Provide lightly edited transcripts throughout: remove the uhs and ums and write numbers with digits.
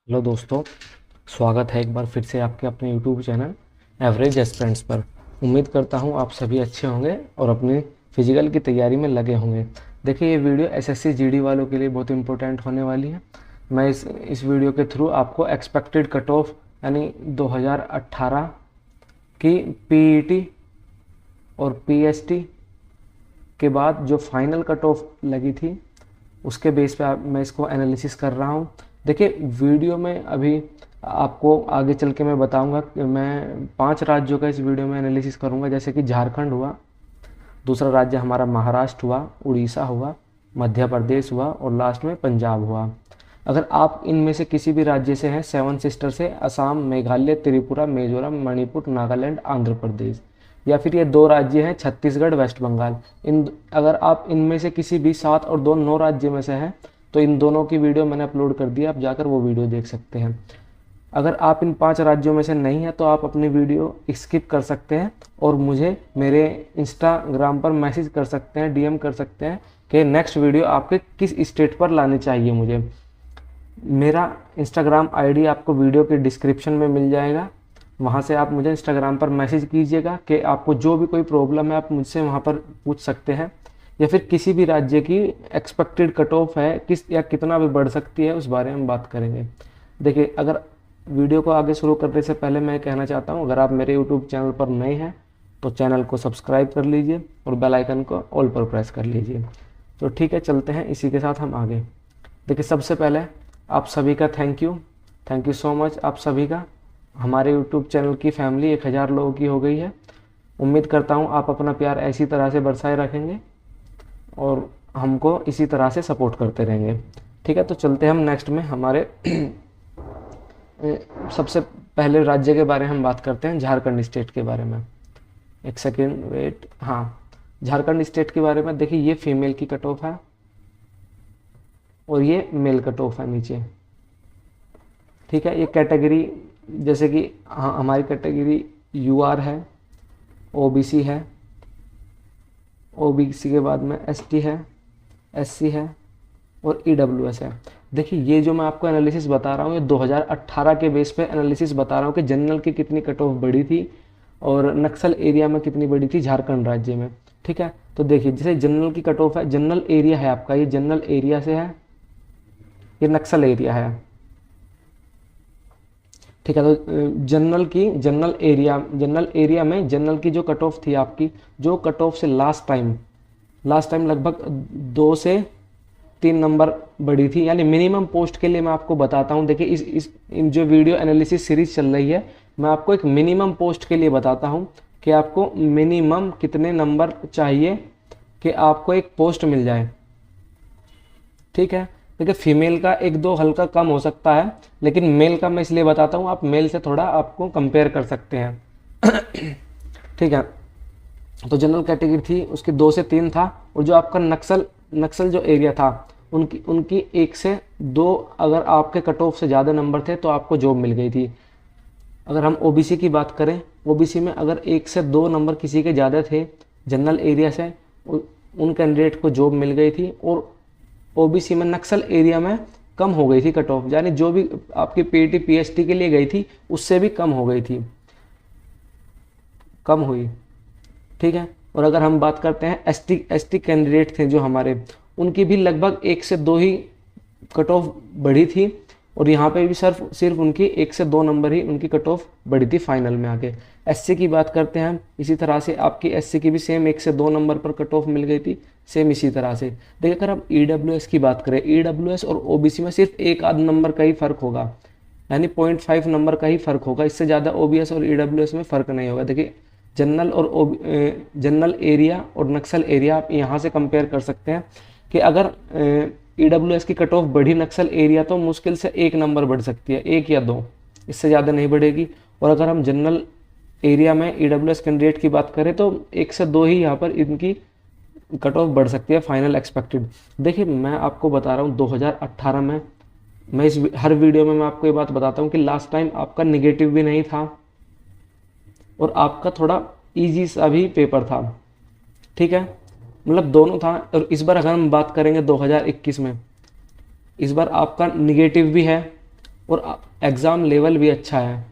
Hello दोस्तों, स्वागत है एक बार फिर से आपके अपने यूट्यूब चैनल एवरेज एस्पिरेंट्स पर। उम्मीद करता हूँ आप सभी अच्छे होंगे और अपनी फिजिकल की तैयारी में लगे होंगे। देखिए, ये वीडियो एसएससी जीडी वालों के लिए बहुत इंपॉर्टेंट होने वाली है। मैं इस वीडियो के थ्रू आपको एक्सपेक्टेड कट ऑफ यानी 2018 की पीईटी और पीएसटी के बाद जो फाइनल कट ऑफ लगी थी उसके बेस पे मैं इसको एनालिसिस कर रहा हूँ। देखिए, वीडियो में अभी आपको आगे चल के मैं बताऊंगा कि मैं 5 राज्यों का इस वीडियो में एनालिसिस करूंगा, जैसे कि झारखंड हुआ, दूसरा राज्य हमारा महाराष्ट्र हुआ, उड़ीसा हुआ, मध्य प्रदेश हुआ और लास्ट में पंजाब हुआ। अगर आप इनमें से किसी भी राज्य से हैं, 7 सिस्टर से असम, मेघालय, त्रिपुरा, मिजोरम, मणिपुर, नागालैंड, आंध्र प्रदेश, या फिर ये 2 राज्य हैं छत्तीसगढ़, वेस्ट बंगाल, इन अगर आप इनमें से किसी भी 7 और 2 9 राज्य में से हैं तो इन दोनों की वीडियो मैंने अपलोड कर दी, आप जाकर वो वीडियो देख सकते हैं। अगर आप इन 5 राज्यों में से नहीं हैं तो आप अपनी वीडियो स्किप कर सकते हैं और मुझे मेरे इंस्टाग्राम पर मैसेज कर सकते हैं, डीएम कर सकते हैं कि नेक्स्ट वीडियो आपके किस स्टेट पर लानी चाहिए मुझे। मेरा इंस्टाग्राम आईडी आपको वीडियो के डिस्क्रिप्शन में मिल जाएगा, वहाँ से आप मुझे इंस्टाग्राम पर मैसेज कीजिएगा कि आपको जो भी कोई प्रॉब्लम है आप मुझसे वहाँ पर पूछ सकते हैं, या फिर किसी भी राज्य की एक्सपेक्टेड कट ऑफ है किस या कितना भी बढ़ सकती है उस बारे में बात करेंगे। देखिए, अगर वीडियो को आगे शुरू करने से पहले मैं कहना चाहता हूँ, अगर आप मेरे यूट्यूब चैनल पर नए हैं तो चैनल को सब्सक्राइब कर लीजिए और बेल आइकन को ऑल पर प्रेस कर लीजिए। तो ठीक है, चलते हैं इसी के साथ हम आगे। देखिए, सबसे पहले आप सभी का थैंक यू सो मच। आप सभी का हमारे यूट्यूब चैनल की फैमिली 1000 लोगों की हो गई है। उम्मीद करता हूँ आप अपना प्यार ऐसी तरह से बरसाए रखेंगे और हमको इसी तरह से सपोर्ट करते रहेंगे। ठीक है, तो चलते हैं हम नेक्स्ट में हमारे सबसे पहले राज्य के बारे में हम बात करते हैं, झारखंड स्टेट के बारे में। एक सेकेंड वेट। हाँ, झारखंड स्टेट के बारे में देखिए, ये फीमेल की कट ऑफ है और ये मेल कट ऑफ है नीचे। ठीक है, ये कैटेगरी जैसे कि हमारी कैटेगरी यूआर है, ओबीसी है, ओबीसी के बाद में एसटी है, एससी है और ईडब्ल्यूएस है। देखिए, ये जो मैं आपको एनालिसिस बता रहा हूँ ये 2018 के बेस पे एनालिसिस बता रहा हूँ कि जनरल की कितनी कट ऑफ बढ़ी थी और नक्सल एरिया में कितनी बढ़ी थी झारखंड राज्य में। ठीक है, तो देखिए, जैसे जनरल की कट ऑफ है, जनरल एरिया है आपका, ये जनरल एरिया से है, ये नक्सल एरिया है। ठीक है, तो जनरल एरिया में जनरल की जो कट ऑफ थी आपकी, जो कट ऑफ से लास्ट टाइम लगभग 2 से 3 नंबर बढ़ी थी, यानी मिनिमम पोस्ट के लिए मैं आपको बताता हूं। देखिए, इन जो वीडियो एनालिसिस सीरीज चल रही है, मैं आपको एक मिनिमम पोस्ट के लिए बताता हूं कि आपको मिनिमम कितने नंबर चाहिए कि आपको एक पोस्ट मिल जाए। ठीक है, देखिए, फीमेल का 1-2 हल्का कम हो सकता है, लेकिन मेल का मैं इसलिए बताता हूँ, आप मेल से थोड़ा आपको कंपेयर कर सकते हैं। ठीक है, तो जनरल कैटेगरी थी उसकी 2 से 3 था, और जो आपका नक्सल जो एरिया था उनकी 1 से 2 अगर आपके कट ऑफ से ज़्यादा नंबर थे तो आपको जॉब मिल गई थी। अगर हम ओबीसी की बात करें, ओबीसी में अगर 1 से 2 नंबर किसी के ज़्यादा थे जनरल एरिया से, उन कैंडिडेट को जॉब मिल गई थी। और ओबीसी में नक्सल एरिया में कम हो गई थी कट ऑफ, यानी जो भी आपकी पीईटी पीएसटी के लिए गई थी उससे भी कम हो गई थी, कम हुई। ठीक है, और अगर हम बात करते हैं एसटी कैंडिडेट थे जो हमारे, उनकी भी लगभग 1 से 2 ही कट ऑफ बढ़ी थी, और यहाँ पे भी सिर्फ उनकी 1 से 2 नंबर ही उनकी कट ऑफ बढ़ी थी फाइनल में आके। एससी की बात करते हैं हम, इसी तरह से आपकी एससी की भी सेम 1 से 2 नंबर पर कट ऑफ मिल गई थी, सेम इसी तरह से। देखिए, अगर हम ईडब्ल्यूएस की बात करें, ईडब्ल्यूएस और ओबीसी में सिर्फ 1 आध नंबर का ही फर्क होगा, यानी 0.5 नंबर का ही फर्क होगा, इससे ज़्यादा ओबीएस और ईडब्ल्यूएस में फ़र्क नहीं होगा। देखिए, जनरल एरिया और नक्सल एरिया आप यहाँ से कंपेयर कर सकते हैं कि अगर ईडब्ल्यूएस की कट ऑफ बढ़ी नक्सल एरिया तो मुश्किल से 1 नंबर बढ़ सकती है, 1 या 2, इससे ज़्यादा नहीं बढ़ेगी। और अगर हम जनरल एरिया में ईडब्ल्यूएस कैंडिडेट की बात करें तो 1 से 2 ही यहाँ पर इनकी कट ऑफ बढ़ सकती है फाइनल एक्सपेक्टेड। देखिए, मैं आपको बता रहा हूँ 2018 में, मैं इस हर वीडियो में मैं आपको ये बात बताता हूँ कि लास्ट टाइम आपका निगेटिव भी नहीं था और आपका थोड़ा ईजी सा भी पेपर था। ठीक है, मतलब दोनों था। और इस बार अगर हम बात करेंगे 2021 में, इस बार आपका निगेटिव भी है और एग्ज़ाम लेवल भी अच्छा है।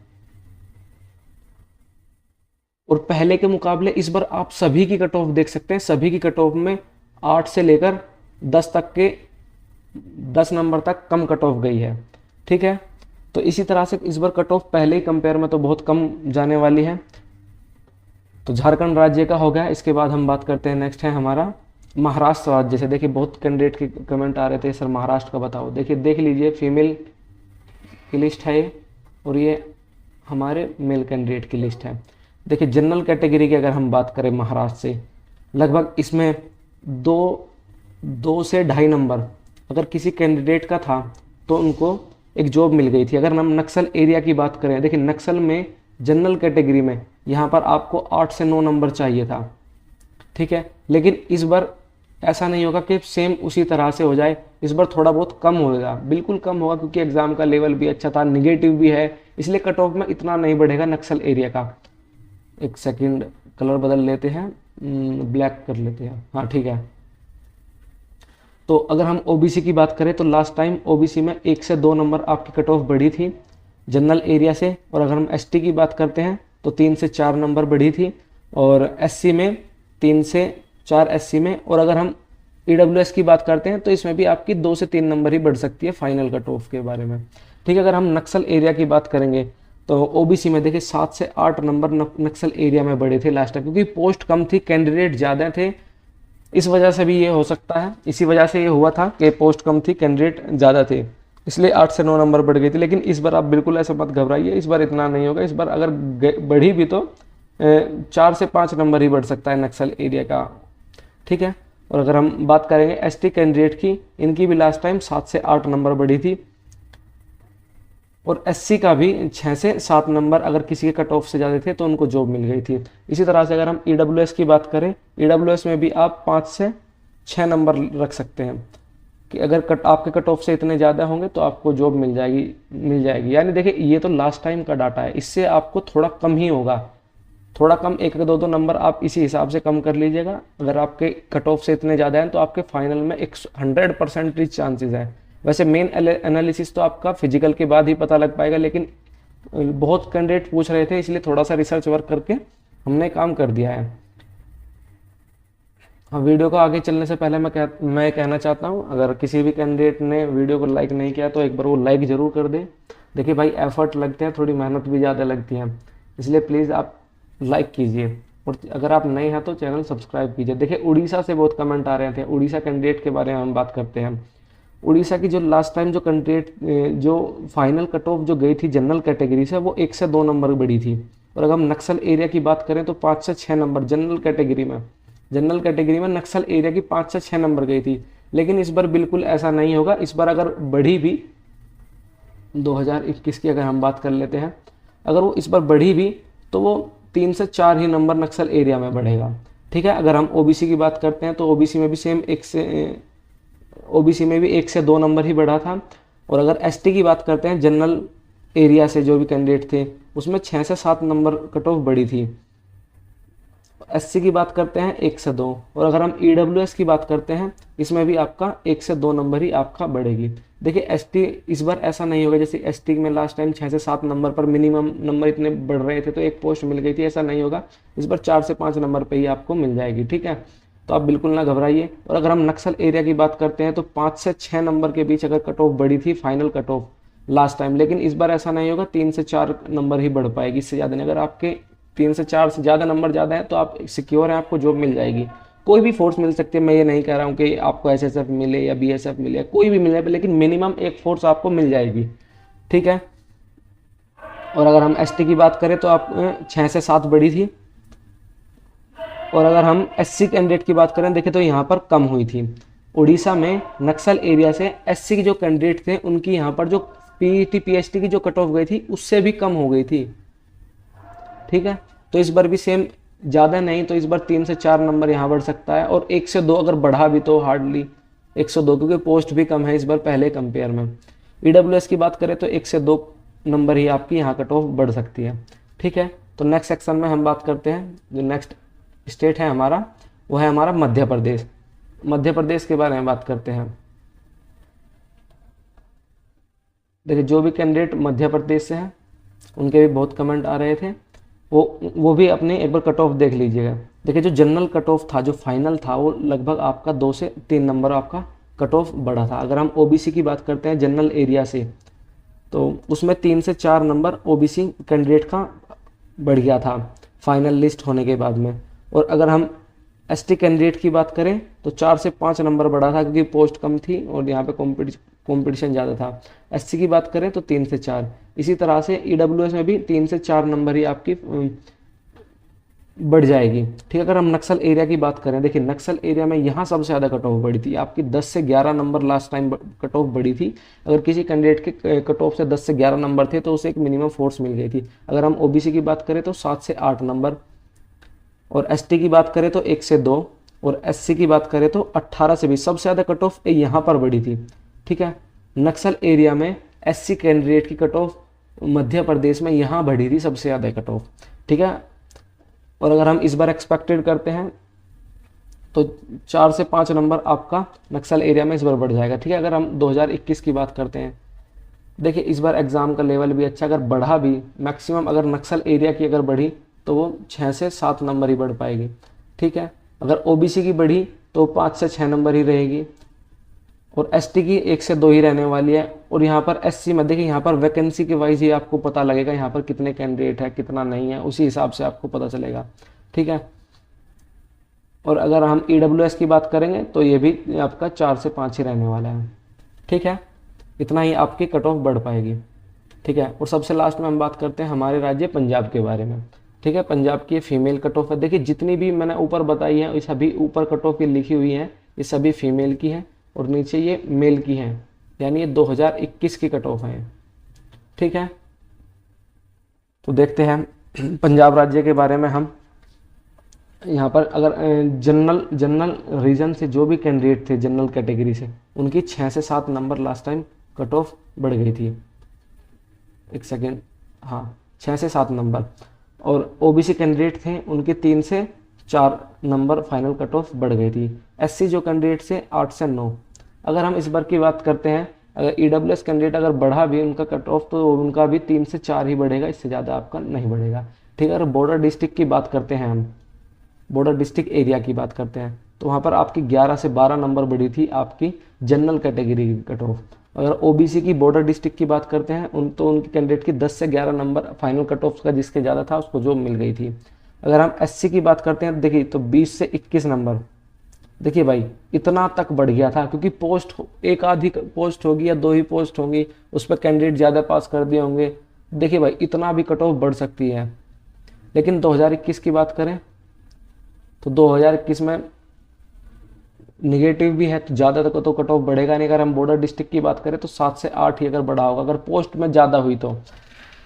और पहले के मुकाबले इस बार आप सभी की कट ऑफ देख सकते हैं, सभी की कट ऑफ में 8 से लेकर 10 तक के 10 नंबर तक कम कट ऑफ गई है। ठीक है, तो इसी तरह से इस बार कट ऑफ पहले ही कंपेयर में तो बहुत कम जाने वाली है। तो झारखंड राज्य का हो गया। इसके बाद हम बात करते हैं, नेक्स्ट है हमारा महाराष्ट्र राज्य से। देखिए बहुत कैंडिडेट के कमेंट आ रहे थे, सर महाराष्ट्र का बताओ। देखिए देख लीजिए, फीमेल की लिस्ट है ये, और ये हमारे मेल कैंडिडेट की लिस्ट है। देखिए जनरल कैटेगरी की अगर हम बात करें महाराष्ट्र से, लगभग इसमें दो से 2.5 नंबर अगर किसी कैंडिडेट का था तो उनको एक जॉब मिल गई थी। अगर हम नक्सल एरिया की बात करें, देखिए नक्सल में जनरल कैटेगरी में यहाँ पर आपको 8 से 9 नंबर चाहिए था। ठीक है, लेकिन इस बार ऐसा नहीं होगा कि सेम उसी तरह से हो जाए, इस बार थोड़ा बहुत कम होगा, बिल्कुल कम होगा, क्योंकि एग्जाम का लेवल भी अच्छा था, निगेटिव भी है, इसलिए कट ऑफ में इतना नहीं बढ़ेगा नक्सल एरिया का। एक सेकंड, कलर बदल लेते हैं, ब्लैक कर लेते हैं, हाँ ठीक है। तो अगर हम ओबीसी की बात करें तो लास्ट टाइम ओबीसी में 1 से 2 नंबर आपकी कट ऑफ बढ़ी थी जनरल एरिया से, और अगर हम एसटी की बात करते हैं तो 3 से 4 नंबर बढ़ी थी, और एससी में 3 से 4 एससी में, और अगर हम ईडब्ल्यूएस की बात करते हैं तो इसमें भी आपकी 2 से 3 नंबर ही बढ़ सकती है फाइनल कट ऑफ के बारे में। ठीक है, अगर हम नक्सल एरिया की बात करेंगे तो ओबीसी में देखिए 7 से 8 नंबर नक्सल एरिया में बढ़े थे लास्ट टाइम, क्योंकि पोस्ट कम थी, कैंडिडेट ज़्यादा थे, इस वजह से भी ये हो सकता है, इसी वजह से ये हुआ था कि पोस्ट कम थी, कैंडिडेट ज़्यादा थे, इसलिए 8 से 9 नंबर बढ़ गई थी। लेकिन इस बार आप बिल्कुल ऐसा मत घबराइए, इस बार इतना नहीं होगा। इस बार अगर बढ़ी भी तो 4 से 5 नंबर ही बढ़ सकता है नक्सल एरिया का। ठीक है, और अगर हम बात करेंगे एसटी कैंडिडेट की, इनकी भी लास्ट टाइम 7 से 8 नंबर बढ़ी थी, और एससी का भी 6 से 7 नंबर अगर किसी के कट ऑफ से ज़्यादा थे तो उनको जॉब मिल गई थी। इसी तरह से अगर हम ईडब्ल्यूएस की बात करें, ईडब्ल्यूएस में भी आप 5 से 6 नंबर रख सकते हैं कि अगर आपके कट ऑफ से इतने ज़्यादा होंगे तो आपको जॉब मिल जाएगी। यानी देखिए ये तो लास्ट टाइम का डाटा है, इससे आपको थोड़ा कम ही होगा, थोड़ा कम, 1-2 नंबर आप इसी हिसाब से कम कर लीजिएगा। अगर आपके कट ऑफ से इतने ज़्यादा हैं तो आपके फाइनल में 100% चांसेस है। वैसे मेन एनालिसिस तो आपका फिजिकल के बाद ही पता लग पाएगा, लेकिन बहुत कैंडिडेट पूछ रहे थे, इसलिए थोड़ा सा रिसर्च वर्क करके हमने काम कर दिया है। हाँ, वीडियो को आगे चलने से पहले मैं कहना चाहता हूँ, अगर किसी भी कैंडिडेट ने वीडियो को लाइक नहीं किया तो एक बार वो लाइक ज़रूर कर दे। देखिए भाई एफर्ट लगते हैं, थोड़ी मेहनत भी ज़्यादा लगती है, इसलिए प्लीज़ आप लाइक कीजिए, और अगर आप नए हैं तो चैनल सब्सक्राइब कीजिए। देखिए उड़ीसा से बहुत कमेंट आ रहे थे, उड़ीसा कैंडिडेट के बारे में हम बात करते हैं। उड़ीसा की जो लास्ट टाइम जो कैंडिडेट जो फाइनल कट ऑफ जो गई थी जनरल कैटेगरी से, वो 1 से 2 नंबर बढ़ी थी, और अगर हम नक्सल एरिया की बात करें तो 5 से 6 नंबर जनरल कैटेगरी में नक्सल एरिया की 5 से 6 नंबर गई थी। लेकिन इस बार बिल्कुल ऐसा नहीं होगा, इस बार अगर बढ़ी भी 2021 की अगर हम बात कर लेते हैं, अगर वो इस बार बढ़ी भी तो वो 3 से 4 ही नंबर नक्सल एरिया में बढ़ेगा। ठीक है, अगर हम ओबीसी की बात करते हैं तो ओबीसी में भी सेम 1 से 2 नंबर ही बढ़ा था, और अगर एसटी की बात करते हैं जनरल एरिया से जो भी कैंडिडेट थे उसमें 6 से 7 नंबर कट ऑफ बढ़ी थी। एससी की बात करते हैं 1 से 2, और अगर हम ईडब्ल्यूएस की बात करते हैं इसमें भी आपका 1 से 2 नंबर ही आपका बढ़ेगी। देखिए एसटी इस बार ऐसा नहीं होगा जैसे एसटी में लास्ट टाइम 6 से 7 नंबर पर मिनिमम नंबर इतने बढ़ रहे थे तो एक पोस्ट मिल गई थी, ऐसा नहीं होगा। इस बार 4 से 5 नंबर पे ही आपको मिल जाएगी। ठीक है, तो आप बिल्कुल ना घबराइए। और अगर हम नक्सल एरिया की बात करते हैं तो 5 से 6 नंबर के बीच अगर कट ऑफ बढ़ी थी final cut off last time, लेकिन इस बार ऐसा नहीं होगा, 3 से 4 नंबर ही बढ़ पाएगी, इससे ज़्यादा नहीं। अगर आपके 3 से 4 से ज़्यादा नंबर ज़्यादा है तो आप सिक्योर हैं, आपको जॉब मिल जाएगी। कोई भी फोर्स मिल सकती है, मैं ये नहीं कह रहा हूँ कि आपको एसएसएफ मिले या बीएसएफ मिले, कोई भी मिले, लेकिन मिनिमम एक फोर्स आपको मिल जाएगी। ठीक है, और अगर हम एसटी की बात करें तो आप 6 से 7 बढ़ी थी, और अगर हम एससी कैंडिडेट की बात करें देखें तो यहाँ पर कम हुई थी। उड़ीसा में नक्सल एरिया से एससी के जो कैंडिडेट थे उनकी यहाँ पर जो पीईटी पीएचटी की जो कट ऑफ गई थी उससे भी कम हो गई थी। ठीक है, तो इस बार भी सेम, ज़्यादा नहीं तो इस बार 3 से 4 नंबर यहाँ बढ़ सकता है, और 1 से 2 अगर बढ़ा भी तो हार्डली 102, क्योंकि पोस्ट भी कम है इस बार पहले कंपेयर में। ईडब्ल्यूएस की बात करें तो 1 से 2 नंबर ही आपकी यहाँ कट ऑफ बढ़ सकती है। ठीक है, तो नेक्स्ट सेक्शन में हम बात करते हैं, जो नेक्स्ट स्टेट है हमारा वो है हमारा मध्य प्रदेश। मध्य प्रदेश के बारे में बात करते हैं। देखिए जो भी कैंडिडेट मध्य प्रदेश से हैं उनके भी बहुत कमेंट आ रहे थे, वो भी अपने एक बार कट ऑफ देख लीजिएगा। देखिए जो जनरल कट ऑफ था, जो फाइनल था, वो लगभग आपका 2 से 3 नंबर आपका कट ऑफ बढ़ा था। अगर हम ओबीसी की बात करते हैं जनरल एरिया से, तो उसमें 3 से 4 नंबर ओबीसी कैंडिडेट का बढ़ गया था फाइनल लिस्ट होने के बाद में। और अगर हम एसटी कैंडिडेट की बात करें तो 4 से 5 नंबर बढ़ा था, क्योंकि पोस्ट कम थी और यहाँ पे कंपटीशन ज़्यादा था। एससी की बात करें तो 3 से 4। इसी तरह से ईडब्ल्यूएस में भी 3 से 4 नंबर ही आपकी बढ़ जाएगी। ठीक है, अगर हम नक्सल एरिया की बात करें, देखिए नक्सल एरिया में यहाँ सबसे ज़्यादा कट ऑफ बढ़ी थी आपकी, 10 से 11 number last time cut off बढ़ी थी। अगर किसी कैंडिडेट के कट ऑफ से 10 से 11 नंबर थे तो उसे एक मिनिमम फोर्स मिल गई थी। अगर हम ओबीसी की बात करें तो 7 से 8 नंबर, और एसटी की बात करें तो 1 से 2, और एससी की बात करें तो 18 से 20। सबसे ज़्यादा कट ऑफ यहाँ पर बढ़ी थी। ठीक है, नक्सल एरिया में एससी कैंडिडेट की कट ऑफ मध्य प्रदेश में यहाँ बढ़ी थी सबसे ज़्यादा कट ऑफ। ठीक है, और अगर हम इस बार एक्सपेक्टेड करते हैं तो 4 से 5 नंबर आपका नक्सल एरिया में इस बार बढ़ जाएगा। ठीक है, अगर हम 2021 की बात करते हैं, देखिए इस बार एग्ज़ाम का लेवल भी अच्छा, अगर बढ़ा भी मैक्सिमम, अगर नक्सल एरिया की अगर बढ़ी तो वो 6 से 7 नंबर ही बढ़ पाएगी। ठीक है, अगर ओबीसी की बढ़ी तो 5 से 6 नंबर ही रहेगी, और एसटी की 1 से 2 ही रहने वाली है। और यहाँ पर एससी में देखिए यहाँ पर वैकेंसी के वाइज ही आपको पता लगेगा यहाँ पर कितने कैंडिडेट है कितना नहीं है, उसी हिसाब से आपको पता चलेगा। ठीक है, और अगर हम ईडब्ल्यूएस की बात करेंगे तो ये भी आपका 4 से 5 ही रहने वाला है। ठीक है, इतना ही आपकी कट ऑफ बढ़ पाएगी। ठीक है, और सबसे लास्ट में हम बात करते हैं हमारे राज्य पंजाब के बारे में। ठीक है, पंजाब की फीमेल कट ऑफ है। देखिए जितनी भी मैंने ऊपर बताई है, ये सभी ऊपर कट ऑफ ये लिखी हुई हैं, ये सभी फीमेल की हैं, और नीचे ये मेल की हैं, यानी ये 2021 की कट ऑफ है। ठीक है, तो देखते हैं पंजाब राज्य के बारे में हम। यहाँ पर अगर जनरल रीजन से जो भी कैंडिडेट थे जनरल कैटेगरी से, उनकी 6 से 7 number last time cut off बढ़ गई थी। एक सेकेंड, हाँ 6 से 7 नंबर। और ओबीसी कैंडिडेट थे उनके 3 से 4 नंबर फाइनल कट ऑफ बढ़ गई थी। एससी जो कैंडिडेट से 8 से 9। अगर हम इस बार की बात करते हैं, अगर ईडब्ल्यूएस कैंडिडेट अगर बढ़ा भी उनका कट ऑफ तो उनका भी 3 से 4 ही बढ़ेगा, इससे ज़्यादा आपका नहीं बढ़ेगा। ठीक है, अगर बॉर्डर डिस्ट्रिक्ट की बात करते हैं हम, बॉर्डर डिस्ट्रिक्ट एरिया की बात करते हैं, तो वहाँ पर आपकी 11 से 12 नंबर बढ़ी थी आपकी जनरल कैटेगरी की कट ऑफ। अगर ओबीसी की बॉर्डर डिस्ट्रिक्ट की बात करते हैं तो उनके कैंडिडेट की 10 से 11 नंबर फाइनल कट ऑफ का जिसके ज़्यादा था उसको जॉब मिल गई थी। अगर हम एससी की बात करते हैं देखिए तो 20 से 21 नंबर। देखिए भाई इतना तक बढ़ गया था, क्योंकि पोस्ट एक आधी पोस्ट होगी या 2 ही पोस्ट होंगी, उस पर कैंडिडेट ज़्यादा पास कर दिए होंगे। देखिए भाई इतना भी कट ऑफ बढ़ सकती है। लेकिन 2021 की बात करें तो 2021 में निगेटिव भी है, तो ज़्यादा तक तो कट ऑफ बढ़ेगा नहीं। अगर हम बॉर्डर डिस्ट्रिक्ट की बात करें तो 7 से 8 ही अगर बढ़ा होगा, अगर पोस्ट में ज़्यादा हुई तो।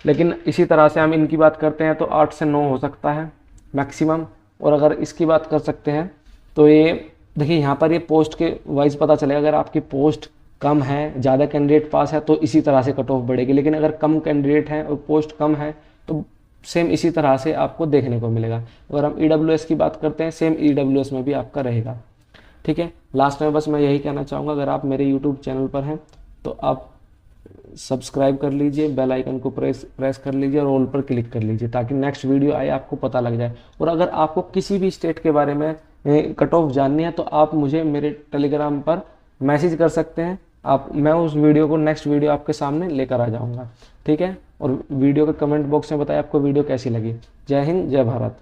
लेकिन इसी तरह से हम इनकी बात करते हैं तो 8 से 9 हो सकता है मैक्सिमम। और अगर इसकी बात कर सकते हैं तो ये देखिए यहाँ पर ये पोस्ट के वाइज पता चलेगा। अगर आपकी पोस्ट कम है, ज़्यादा कैंडिडेट पास है तो इसी तरह से कट ऑफ बढ़ेगी। लेकिन अगर कम कैंडिडेट हैं और पोस्ट कम है तो सेम इसी तरह से आपको देखने को मिलेगा। अगर हम ईडब्ल्यूएस की बात करते हैं, सेम ईडब्ल्यूएस में भी आपका रहेगा। ठीक है, लास्ट में बस मैं यही कहना चाहूँगा, अगर आप मेरे यूट्यूब चैनल पर हैं तो आप सब्सक्राइब कर लीजिए, बेल आइकन को प्रेस कर लीजिए और ऑल पर क्लिक कर लीजिए, ताकि नेक्स्ट वीडियो आए आपको पता लग जाए। और अगर आपको किसी भी स्टेट के बारे में कट ऑफ जाननी है तो आप मुझे मेरे टेलीग्राम पर मैसेज कर सकते हैं। मैं उस वीडियो को नेक्स्ट वीडियो आपके सामने लेकर आ जाऊँगा। ठीक है, और वीडियो के कमेंट बॉक्स में बताएं आपको वीडियो कैसी लगी। जय हिंद, जय भारत।